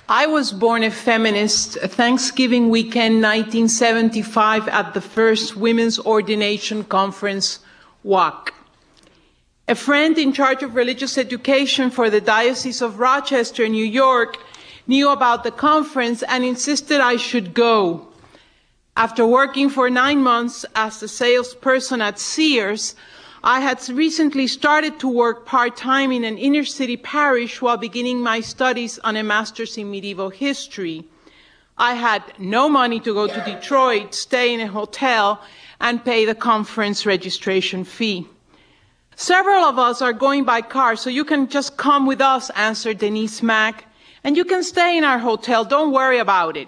I was born a feminist Thanksgiving weekend 1975 at the first Women's Ordination Conference, WAC. A friend in charge of religious education for the Diocese of Rochester, New York, knew about the conference and insisted I should go. After working for 9 months as a salesperson at Sears, I had recently started to work part-time in an inner-city parish while beginning my studies on a master's in medieval history. I had no money to go to Detroit, stay in a hotel, and pay the conference registration fee. Several of us are going by car, so you can just come with us, answered Denise Mack, and you can stay in our hotel. Don't worry about it.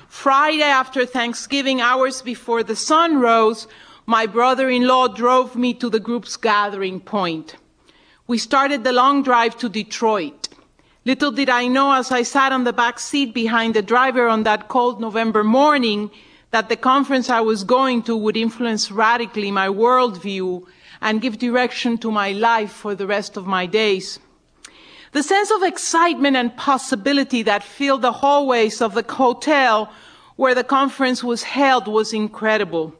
Friday after Thanksgiving, hours before the sun rose, my brother-in-law drove me to the group's gathering point. We started the long drive to Detroit. Little did I know as I sat on the back seat behind the driver on that cold November morning that the conference I was going to would influence radically my worldview and give direction to my life for the rest of my days. The sense of excitement and possibility that filled the hallways of the hotel where the conference was held was incredible.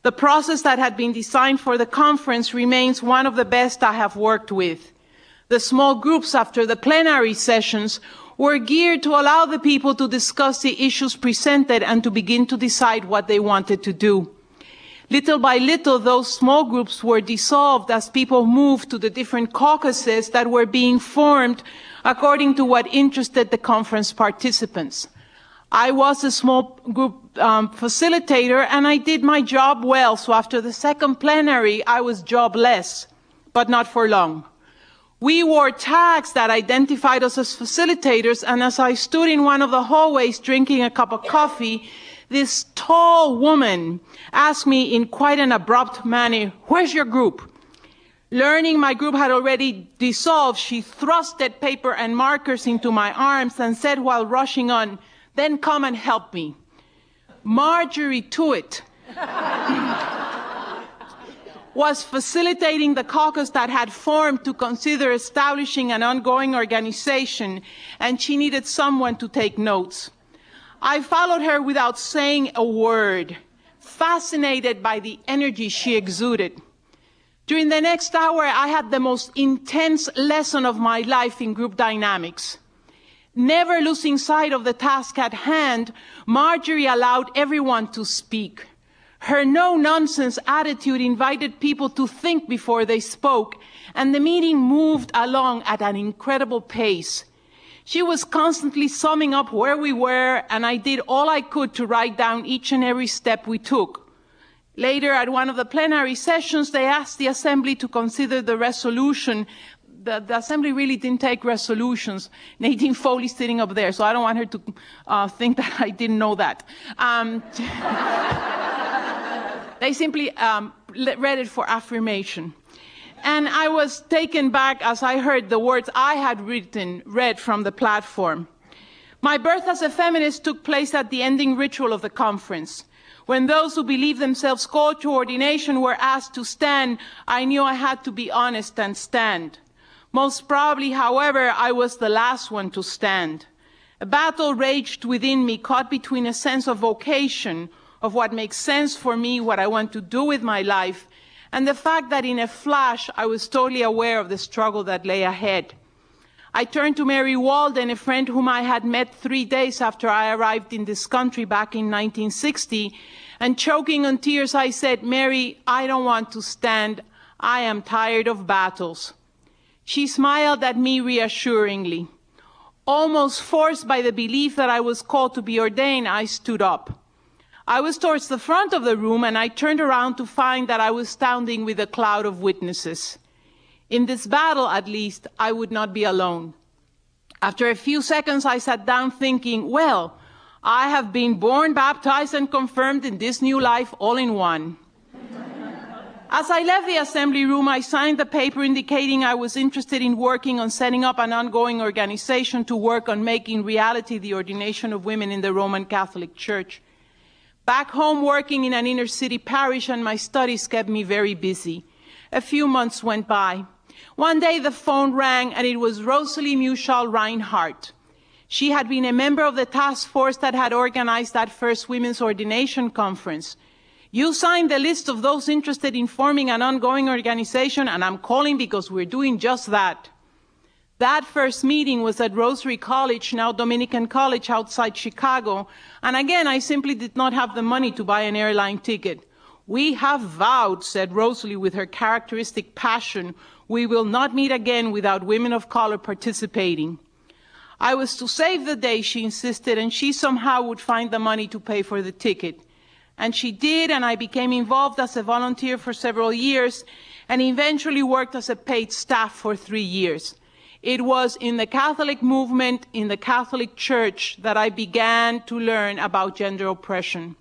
The process that had been designed for the conference remains one of the best I have worked with. The small groups after the plenary sessions were geared to allow the people to discuss the issues presented and to begin to decide what they wanted to do. Little by little, those small groups were dissolved as people moved to the different caucuses that were being formed according to what interested the conference participants. I was a small group facilitator, and I did my job well, so after the second plenary, I was jobless, but not for long. We wore tags that identified us as facilitators, and as I stood in one of the hallways drinking a cup of coffee, this tall woman asked me in quite an abrupt manner, "Where's your group?" Learning my group had already dissolved, she thrusted paper and markers into my arms and said while rushing on, "Then come and help me." Marjorie Tuitt was facilitating the caucus that had formed to consider establishing an ongoing organization, and she needed someone to take notes. I followed her without saying a word, fascinated by the energy she exuded. During the next hour, I had the most intense lesson of my life in group dynamics. Never losing sight of the task at hand, Marjorie allowed everyone to speak. Her no-nonsense attitude invited people to think before they spoke, and the meeting moved along at an incredible pace. She was constantly summing up where we were, and I did all I could to write down each and every step we took. Later, at one of the plenary sessions, they asked the Assembly to consider the resolution. The Assembly really didn't take resolutions. Nadine Foley's sitting up there, so I don't want her to think that I didn't know that. They simply read it for affirmation. And I was taken back as I heard the words I had written read from the platform. My birth as a feminist took place at the ending ritual of the conference. When those who believed themselves called to ordination were asked to stand, I knew I had to be honest and stand. Most probably, however, I was the last one to stand. A battle raged within me, caught between a sense of vocation, of what makes sense for me, what I want to do with my life, and the fact that in a flash I was totally aware of the struggle that lay ahead. I turned to Mary Walden, a friend whom I had met 3 days after I arrived in this country back in 1960, and choking on tears I said, "Mary, I don't want to stand. I am tired of battles." She smiled at me reassuringly. Almost forced by the belief that I was called to be ordained, I stood up. I was towards the front of the room, and I turned around to find that I was standing with a cloud of witnesses. In this battle, at least, I would not be alone. After a few seconds, I sat down thinking, well, I have been born, baptized, and confirmed in this new life all in one. As I left the assembly room, I signed the paper indicating I was interested in working on setting up an ongoing organization to work on making reality the ordination of women in the Roman Catholic Church. Back home, working in an inner-city parish and my studies kept me very busy. A few months went by. One day the phone rang, and it was Rosalie Muschal Reinhardt. She had been a member of the task force that had organized that first women's ordination conference. You signed the list of those interested in forming an ongoing organization, and I'm calling because we're doing just that. That first meeting was at Rosary College, now Dominican College, outside Chicago. And again, I simply did not have the money to buy an airline ticket. We have vowed, said Rosalie with her characteristic passion, we will not meet again without women of color participating. I was to save the day, she insisted, and she somehow would find the money to pay for the ticket. And she did, and I became involved as a volunteer for several years, and eventually worked as a paid staff for 3 years. It was in the Catholic movement, in the Catholic Church, that I began to learn about gender oppression.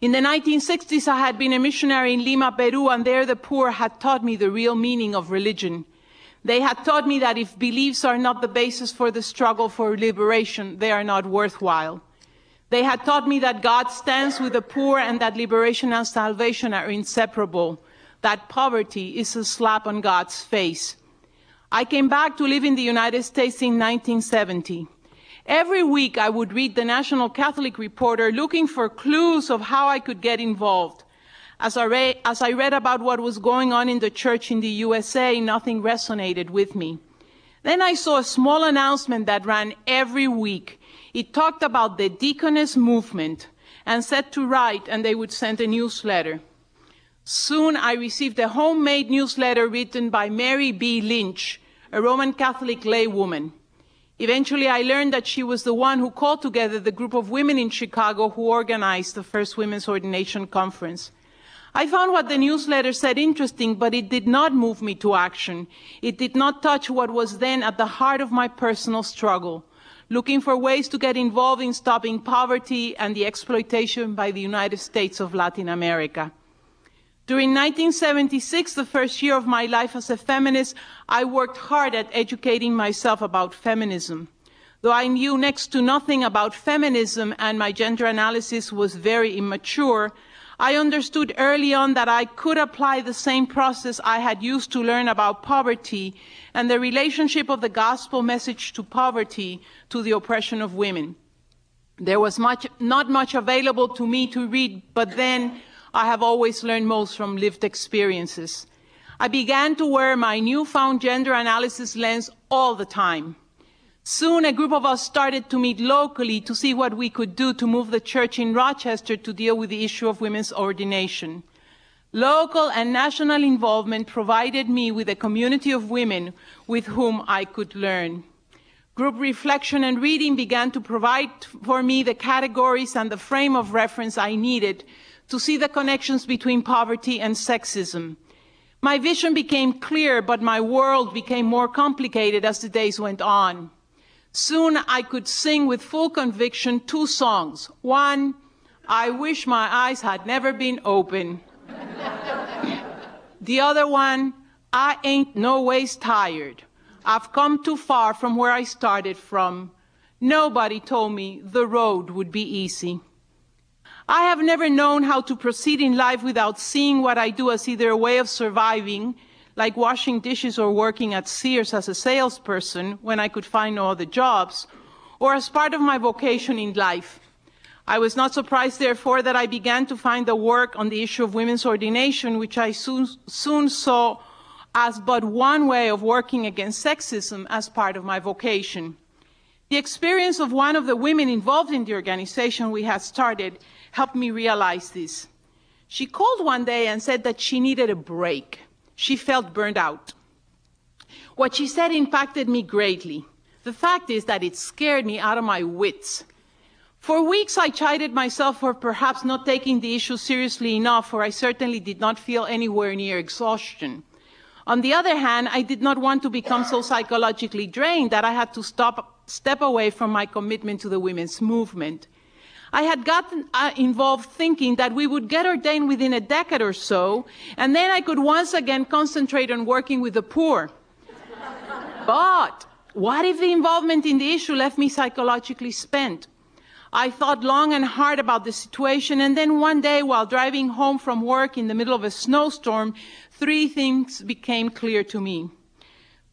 In the 1960s, I had been a missionary in Lima, Peru, and there the poor had taught me the real meaning of religion. They had taught me that if beliefs are not the basis for the struggle for liberation, they are not worthwhile. They had taught me that God stands with the poor and that liberation and salvation are inseparable, that poverty is a slap on God's face. I came back to live in the United States in 1970. Every week I would read the National Catholic Reporter looking for clues of how I could get involved. As I read about what was going on in the church in the USA, nothing resonated with me. Then I saw a small announcement that ran every week. It talked about the deaconess movement and said to write, and they would send a newsletter. Soon I received a homemade newsletter written by Mary B. Lynch, a Roman Catholic laywoman. Eventually I learned that she was the one who called together the group of women in Chicago who organized the first women's ordination conference. I found what the newsletter said interesting, but it did not move me to action. It did not touch what was then at the heart of my personal struggle, looking for ways to get involved in stopping poverty and the exploitation by the United States of Latin America. During 1976, the first year of my life as a feminist, I worked hard at educating myself about feminism. Though I knew next to nothing about feminism and my gender analysis was very immature, I understood early on that I could apply the same process I had used to learn about poverty and the relationship of the gospel message to poverty to the oppression of women. There was not much available to me to read, but then I have always learned most from lived experiences. I began to wear my newfound gender analysis lens all the time. Soon a group of us started to meet locally to see what we could do to move the church in Rochester to deal with the issue of women's ordination. Local and national involvement provided me with a community of women with whom I could learn. Group reflection and reading began to provide for me the categories and the frame of reference I needed to see the connections between poverty and sexism. My vision became clear, but my world became more complicated as the days went on. Soon I could sing with full conviction 2 songs. One, I wish my eyes had never been open. The other one, I ain't no ways tired. I've come too far from where I started from. Nobody told me the road would be easy. I have never known how to proceed in life without seeing what I do as either a way of surviving, like washing dishes or working at Sears as a salesperson when I could find no other jobs, or as part of my vocation in life. I was not surprised, therefore, that I began to find the work on the issue of women's ordination, which I soon saw as but one way of working against sexism as part of my vocation. The experience of one of the women involved in the organization we had started helped me realize this. She called one day and said that she needed a break. She felt burned out. What she said impacted me greatly. The fact is that it scared me out of my wits. For weeks I chided myself for perhaps not taking the issue seriously enough, for I certainly did not feel anywhere near exhaustion. On the other hand, I did not want to become so psychologically drained that I had to step away from my commitment to the women's movement. I had gotten involved thinking that we would get ordained within a decade or so, and then I could once again concentrate on working with the poor. But what if the involvement in the issue left me psychologically spent? I thought long and hard about the situation, and then one day while driving home from work in the middle of a snowstorm, 3 things became clear to me.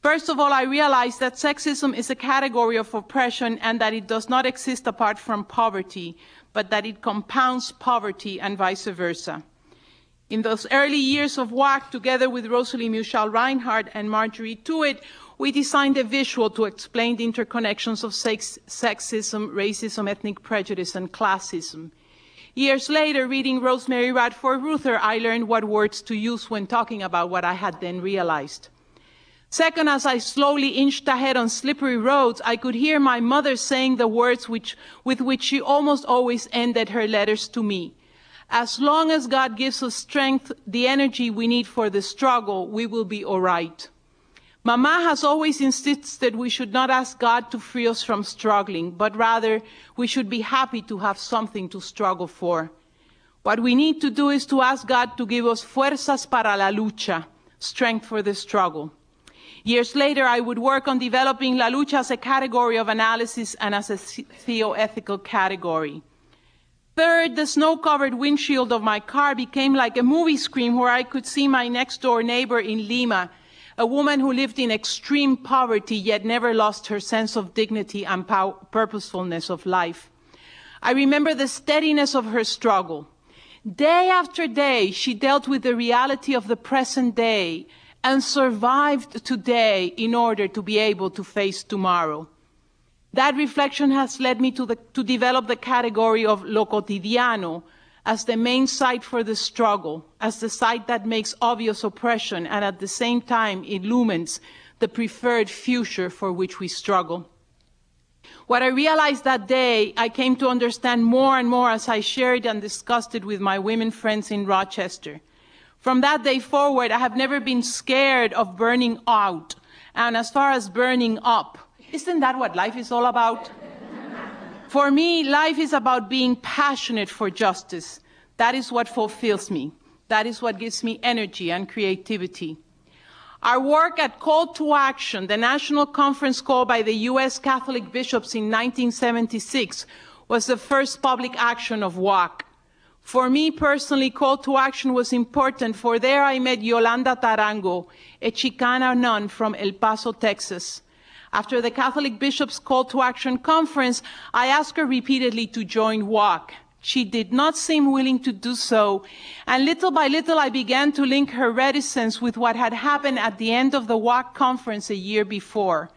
First of all, I realized that sexism is a category of oppression and that it does not exist apart from poverty, but that it compounds poverty and vice versa. In those early years of WAC, together with Rosalie Muschal-Reinhardt and Marjorie Tuitt, we designed a visual to explain the interconnections of sexism, racism, ethnic prejudice, and classism. Years later, reading Rosemary Radford Ruther, I learned what words to use when talking about what I had then realized. Second, as I slowly inched ahead on slippery roads, I could hear my mother saying the words with which she almost always ended her letters to me. As long as God gives us strength, the energy we need for the struggle, we will be all right. Mama has always insisted we should not ask God to free us from struggling, but rather we should be happy to have something to struggle for. What we need to do is to ask God to give us fuerzas para la lucha, strength for the struggle. Years later, I would work on developing la lucha as a category of analysis and as a theo-ethical category. Third, the snow-covered windshield of my car became like a movie screen where I could see my next-door neighbor in Lima, a woman who lived in extreme poverty yet never lost her sense of dignity and purposefulness of life. I remember the steadiness of her struggle. Day after day, she dealt with the reality of the present day and survived today in order to be able to face tomorrow. That reflection has led me to develop the category of lo cotidiano as the main site for the struggle, as the site that makes obvious oppression and at the same time illumines the preferred future for which we struggle. What I realized that day, I came to understand more and more as I shared and discussed it with my women friends in Rochester. From that day forward, I have never been scared of burning out. And as far as burning up, isn't that what life is all about? For me, life is about being passionate for justice. That is what fulfills me. That is what gives me energy and creativity. Our work at Call to Action, the national conference called by the U.S. Catholic bishops in 1976, was the first public action of WAC. For me personally, Call to Action was important, for there I met Yolanda Tarango, a Chicana nun from El Paso, Texas. After the Catholic Bishops' Call to Action conference, I asked her repeatedly to join WAC. She did not seem willing to do so, and little by little I began to link her reticence with what had happened at the end of the WAC conference a year before.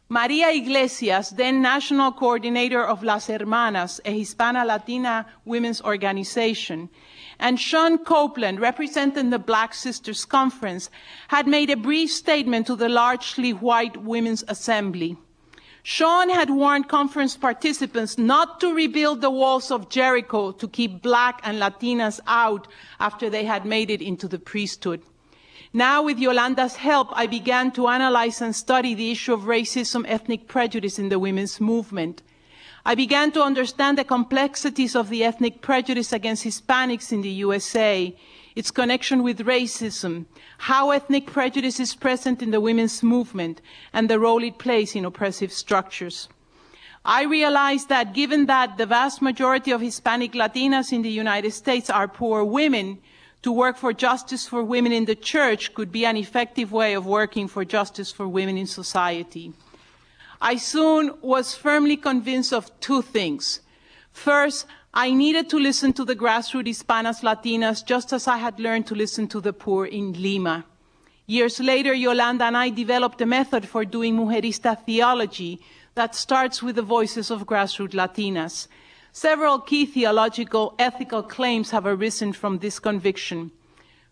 Maria Iglesias, then national coordinator of Las Hermanas, a Hispana-Latina women's organization, and Sean Copeland, representing the Black Sisters Conference, had made a brief statement to the largely white Women's Assembly. Sean had warned conference participants not to rebuild the walls of Jericho to keep Black and Latinas out after they had made it into the priesthood. Now, with Yolanda's help, I began to analyze and study the issue of racism, ethnic prejudice in the women's movement. I began to understand the complexities of the ethnic prejudice against Hispanics in the USA, its connection with racism, how ethnic prejudice is present in the women's movement, and the role it plays in oppressive structures. I realized that given that the vast majority of Hispanic Latinas in the United States are poor women, to work for justice for women in the church could be an effective way of working for justice for women in society. I soon was firmly convinced of two things. First, I needed to listen to the grassroots Hispanas Latinas just as I had learned to listen to the poor in Lima. Years later, Yolanda and I developed a method for doing mujerista theology that starts with the voices of grassroots Latinas. Several key theological, ethical claims have arisen from this conviction.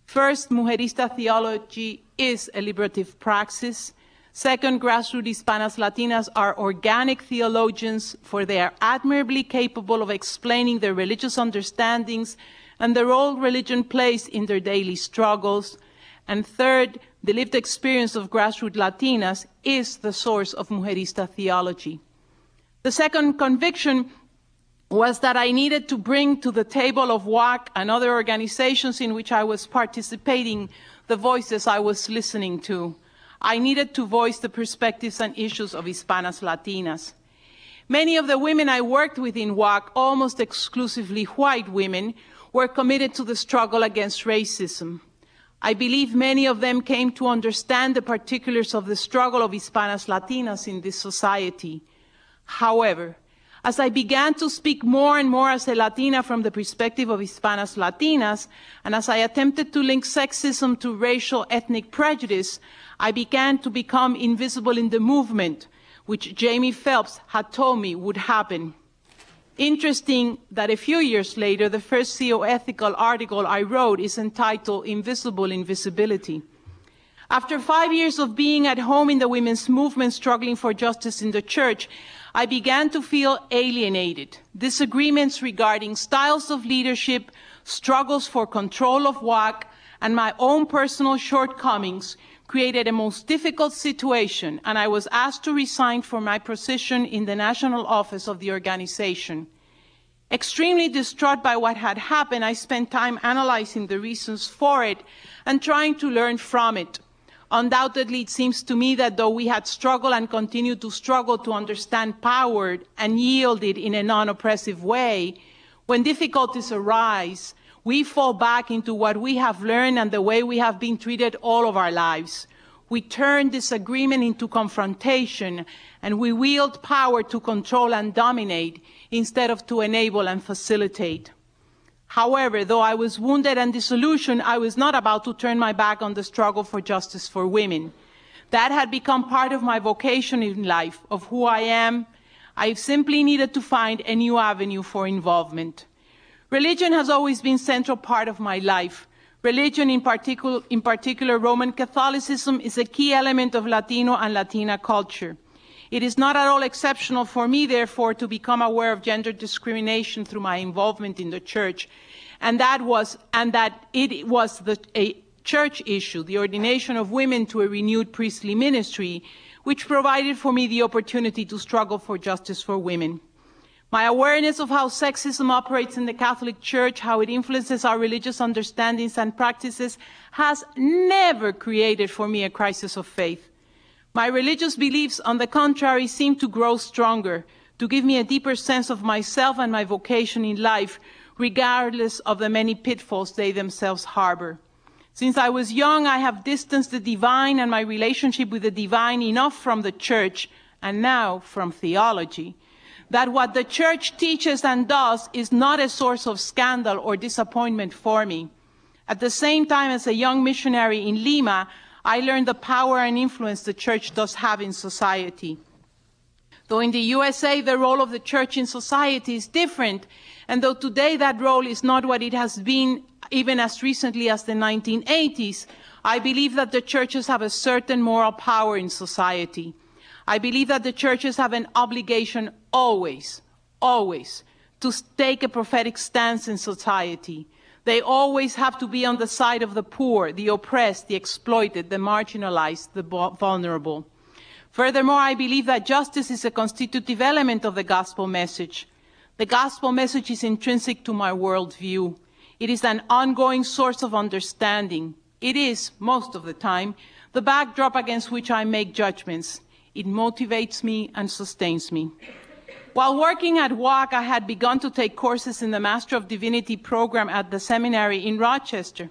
First, mujerista theology is a liberative praxis. Second, grassroots Hispanas Latinas are organic theologians, for they are admirably capable of explaining their religious understandings and the role religion plays in their daily struggles. And third, the lived experience of grassroots Latinas is the source of mujerista theology. The second conviction was that I needed to bring to the table of WAC and other organizations in which I was participating the voices I was listening to. I needed to voice the perspectives and issues of Hispanas Latinas. Many of the women I worked with in WAC, almost exclusively white women, were committed to the struggle against racism. I believe many of them came to understand the particulars of the struggle of Hispanas Latinas in this society. However, as I began to speak more and more as a Latina from the perspective of Hispanas Latinas, and as I attempted to link sexism to racial ethnic prejudice, I began to become invisible in the movement, which Jamie Phelps had told me would happen. Interesting that a few years later, the first theoethical article I wrote is entitled Invisible Invisibility. After 5 years of being at home in the women's movement struggling for justice in the church, I began to feel alienated. Disagreements regarding styles of leadership, struggles for control of WAC, and my own personal shortcomings created a most difficult situation, and I was asked to resign from my position in the national office of the organization. Extremely distraught by what had happened, I spent time analyzing the reasons for it and trying to learn from it. Undoubtedly, it seems to me that though we had struggled and continue to struggle to understand power and yield it in a non-oppressive way, when difficulties arise, we fall back into what we have learned and the way we have been treated all of our lives. We turn disagreement into confrontation, and we wield power to control and dominate instead of to enable and facilitate. However, though I was wounded and disillusioned, I was not about to turn my back on the struggle for justice for women. That had become part of my vocation in life, of who I am. I simply needed to find a new avenue for involvement. Religion has always been a central part of my life. Religion, in particular Roman Catholicism, is a key element of Latino and Latina culture. It is not at all exceptional for me, therefore, to become aware of gender discrimination through my involvement in the church, and that it was a church issue, the ordination of women to a renewed priestly ministry, which provided for me the opportunity to struggle for justice for women. My awareness of how sexism operates in the Catholic Church, how it influences our religious understandings and practices, has never created for me a crisis of faith. My religious beliefs, on the contrary, seem to grow stronger, to give me a deeper sense of myself and my vocation in life, regardless of the many pitfalls they themselves harbor. Since I was young, I have distanced the divine and my relationship with the divine enough from the church, and now from theology, that what the church teaches and does is not a source of scandal or disappointment for me. At the same time, as a young missionary in Lima, I learned the power and influence the church does have in society. Though in the USA, the role of the church in society is different, and though today that role is not what it has been even as recently as the 1980s, I believe that the churches have a certain moral power in society. I believe that the churches have an obligation always, to take a prophetic stance in society. They always have to be on the side of the poor, the oppressed, the exploited, the marginalized, the vulnerable. Furthermore, I believe that justice is a constitutive element of the gospel message. The gospel message is intrinsic to my worldview. It is an ongoing source of understanding. It is, most of the time, the backdrop against which I make judgments. It motivates me and sustains me. While working at WAC, I had begun to take courses in the Master of Divinity program at the seminary in Rochester.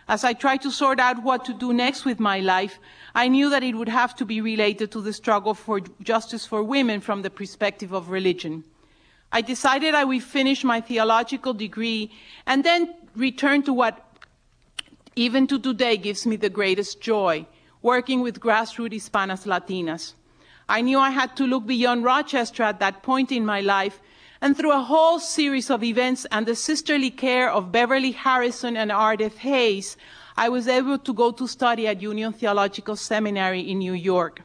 As I tried to sort out what to do next with my life, I knew that it would have to be related to the struggle for justice for women from the perspective of religion. I decided I would finish my theological degree and then return to what even to today gives me the greatest joy, working with grassroots Hispanas Latinas. I knew I had to look beyond Rochester at that point in my life, and through a whole series of events and the sisterly care of Beverly Harrison and Ardeth Hayes, I was able to go to study at Union Theological Seminary in New York.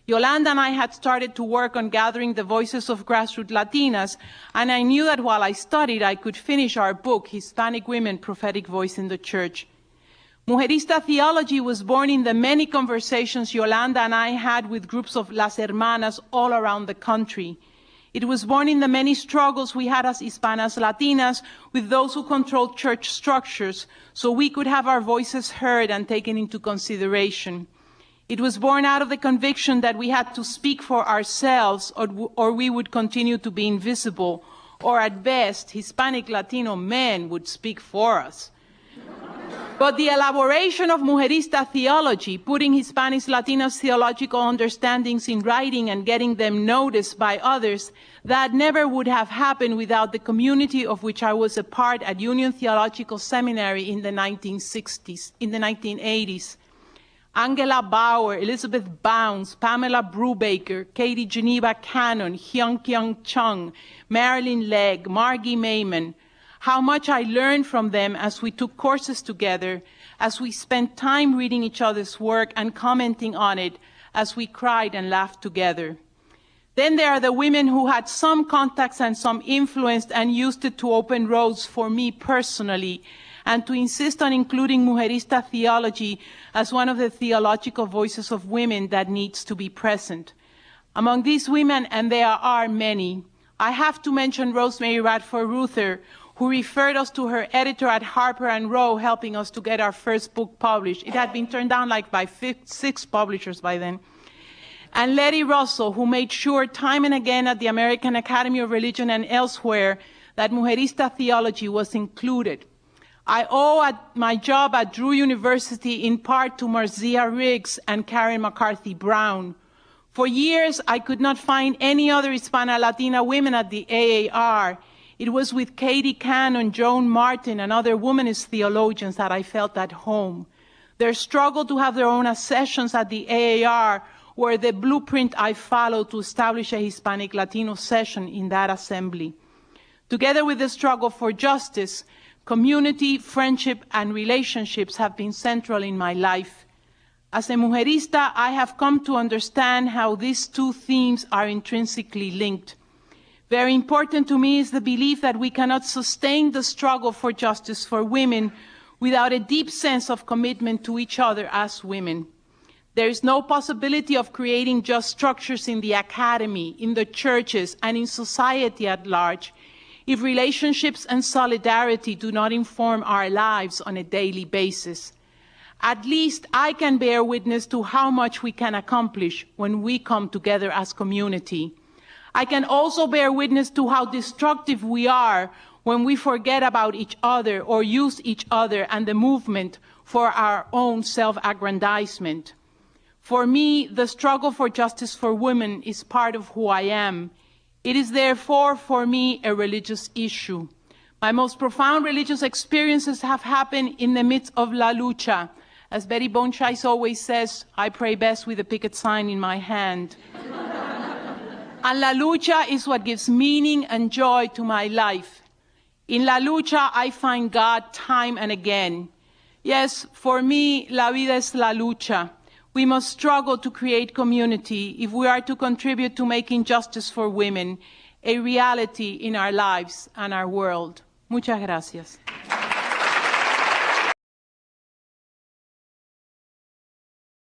Yolanda and I had started to work on gathering the voices of grassroots Latinas, and I knew that while I studied, I could finish our book, Hispanic Women, Prophetic Voice in the Church. Mujerista Theology was born in the many conversations Yolanda and I had with groups of Las Hermanas all around the country. It was born in the many struggles we had as Hispanas Latinas with those who controlled church structures, so we could have our voices heard and taken into consideration. It was born out of the conviction that we had to speak for ourselves or we would continue to be invisible, or at best, Hispanic Latino men would speak for us. But the elaboration of mujerista theology, putting Hispanic Latinos' theological understandings in writing and getting them noticed by others, that never would have happened without the community of which I was a part at Union Theological Seminary in the 1980s. Angela Bauer, Elizabeth Bounds, Pamela Brubaker, Katie Geneva Cannon, Hyun-Kyung Chung, Marilyn Legg, Margie Mayman. How much I learned from them as we took courses together, as we spent time reading each other's work and commenting on it, as we cried and laughed together. Then there are the women who had some contacts and some influence and used it to open roads for me personally, and to insist on including mujerista theology as one of the theological voices of women that needs to be present. Among these women, and there are many, I have to mention Rosemary Radford Ruther, who referred us to her editor at Harper & Row, helping us to get our first book published. It had been turned down like by 6 publishers by then. And Letty Russell, who made sure time and again at the American Academy of Religion and elsewhere that mujerista theology was included. I owe my job at Drew University in part to Marcia Riggs and Karen McCarthy Brown. For years, I could not find any other Hispano-Latina women at the AAR. It was with Katie Cannon, Joan Martin, and other womanist theologians that I felt at home. Their struggle to have their own sessions at the AAR were the blueprint I followed to establish a Hispanic Latino session in that assembly. Together with the struggle for justice, community, friendship, and relationships have been central in my life. As a mujerista, I have come to understand how these two themes are intrinsically linked. Very important to me is the belief that we cannot sustain the struggle for justice for women without a deep sense of commitment to each other as women. There is no possibility of creating just structures in the academy, in the churches, and in society at large if relationships and solidarity do not inform our lives on a daily basis. At least I can bear witness to how much we can accomplish when we come together as community. I can also bear witness to how destructive we are when we forget about each other or use each other and the movement for our own self-aggrandizement. For me, the struggle for justice for women is part of who I am. It is therefore, for me, a religious issue. My most profound religious experiences have happened in the midst of la lucha. As Betty Bonchais always says, I pray best with a picket sign in my hand. And la lucha is what gives meaning and joy to my life. In la lucha, I find God time and again. Yes, for me, la vida es la lucha. We must struggle to create community if we are to contribute to making justice for women a reality in our lives and our world. Muchas gracias.